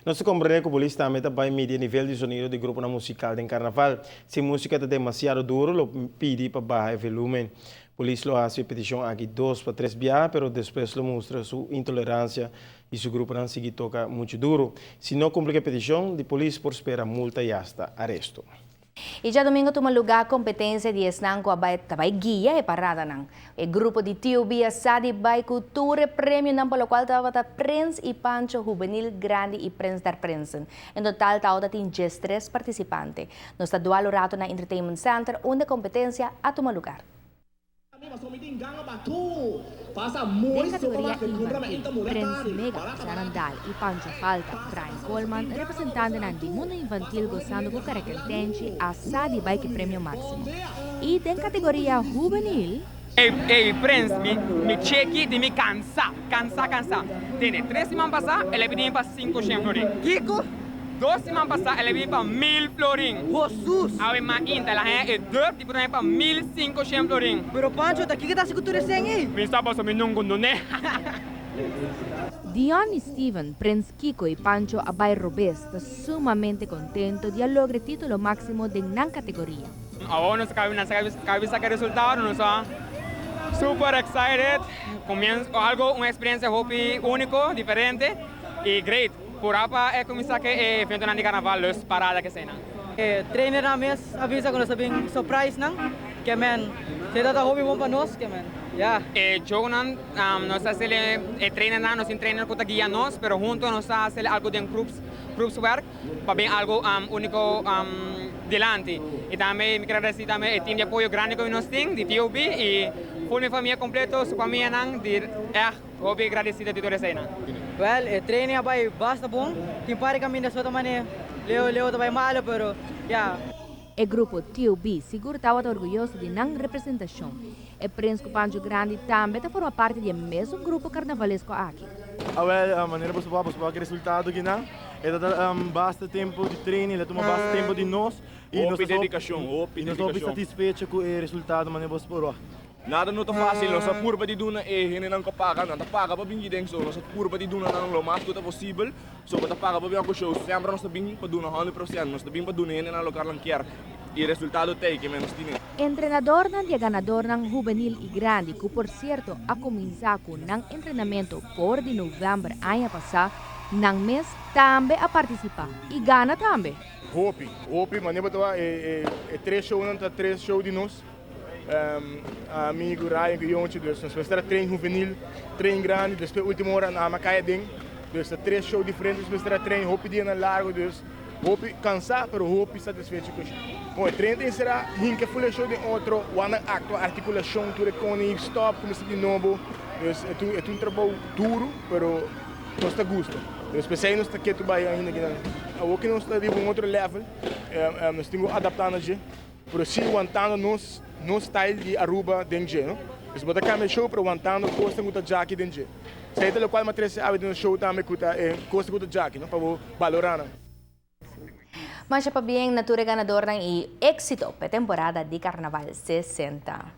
Nós compreendemos que o polícia também vai medir o nível de sonido do grupo musical em carnaval. Se a música está demasiado duro, lo pede para baixar o volume. A polícia lo hace petição aqui 2 para 3 dias, mas depois lo mostra sua intolerância e seu grupo não sigue toca muito duro. Se não cumpre a petição, a polícia por espera multa e hasta arresto. E já domingo tumaluga a competência de esnang ko abay tabay guia e parada ng grupo de TUB Asadi by Cultura Prêmio ng pelo qual tawata Prince e Pancho Juvenil Grande e Prince dar Prinsen. Em total tawata tin 3 participantes. No estadual rato na Entertainment Center onde competência a tumalugar. Em categoria infantil, Prince Mega, Sarandal e Pancho Falta, Brian Coleman, representante ng Dimundo Infantil gozando com Caracantense a Sadi Bike Prêmio Máximo. E em categoria juvenil, Prince, me cheque de me cansa. Tiene 3 semanas pasar, ele pediu para 500 florins. Kiko? 2 semanas pasar, ele pediu para 1000 florins. Jesus! Awe mainta, ela é 2 tipo para 1500 florins. Pero Pancho, daqui que tá se cultura sem aí? Me está passando me não condone. Dion e Steven, Prince Kiko e Pancho Abay Robes está sumamente contento de lograr título máximo de nan categoria. Agora nós acabamos sacar resultado, nós estamos super excited. Comienza algo, uma experiência hobby único, diferente e great. Por apa é começar que evento de carnaval, os parada que cena. Trainer na mes avisa quando sabing surprise nang. Que man, se dá hobby bom para nós, que man. Yeah. Jogo não, nós hacemos treino não, nós treinamos com a guia nós, pero junto nós hacemos algo de groups work, para bem algo único delante. E também me quero agradecer também o time de apoio grande que nós temos, de TUB e por minha família completa, sua família não, de hobby agradecida de toda a cena. Well, training abay basta bom. Timpari kami na sota mane. Leo tabay malo pero yeah. O grupo TUB seguro estava orgulhoso de não representação. O Prince Pancho Grande também forma parte do mesmo grupo carnavalesco aqui. A maneira para o resultado que não é basta tempo de treino, toma basta tempo de nós e nós dedicação, nós estamos satisfeitos com o resultado maneira para nada não tá fácil, nossa curva de duna é ele não paga, não tá paga para bem dentro, nossa curva de duna não lo mais que possível, só para paga para bem com show, sempre nós tá bem para duna 100%, nós tá bem para duna ele não lugar não quer. E o resultado tem que menos tinha. Entrenador ng ganador ng juvenil e grande, que por certo a começar com ng treinamento por de novembro ano passado, ng mês também a participar e gana também. Hope, mas é 3 shows, não tá 3 shows de nós. Amigo Ryan que jonge dus nós vamos treino juvenil, treino grande, depois última hora na Macaia ding, dus 3 shows diferentes, vamos treino hope dia na largo dus hope cansar, pero hope satisfeito com isso. Bom, treino será hinca full show de outro, one acto articulação, tudo com stop, começa de novo, dus é trabalho duro, pero nós tá gosto. Depois aí nós tá quieto bem ainda que não, o que nós tá de outro level, nós temos adaptando a gente, pero se aguantando no style de Aruba dentro, não? Então botar câmera show para aguantando costa com o jack dentro. Se é o qual matriz a no show também com costa com o jack, não? Para valorar. Mas siya pa biyeng nature ganador ng êxito pa temporada de Carnaval 60.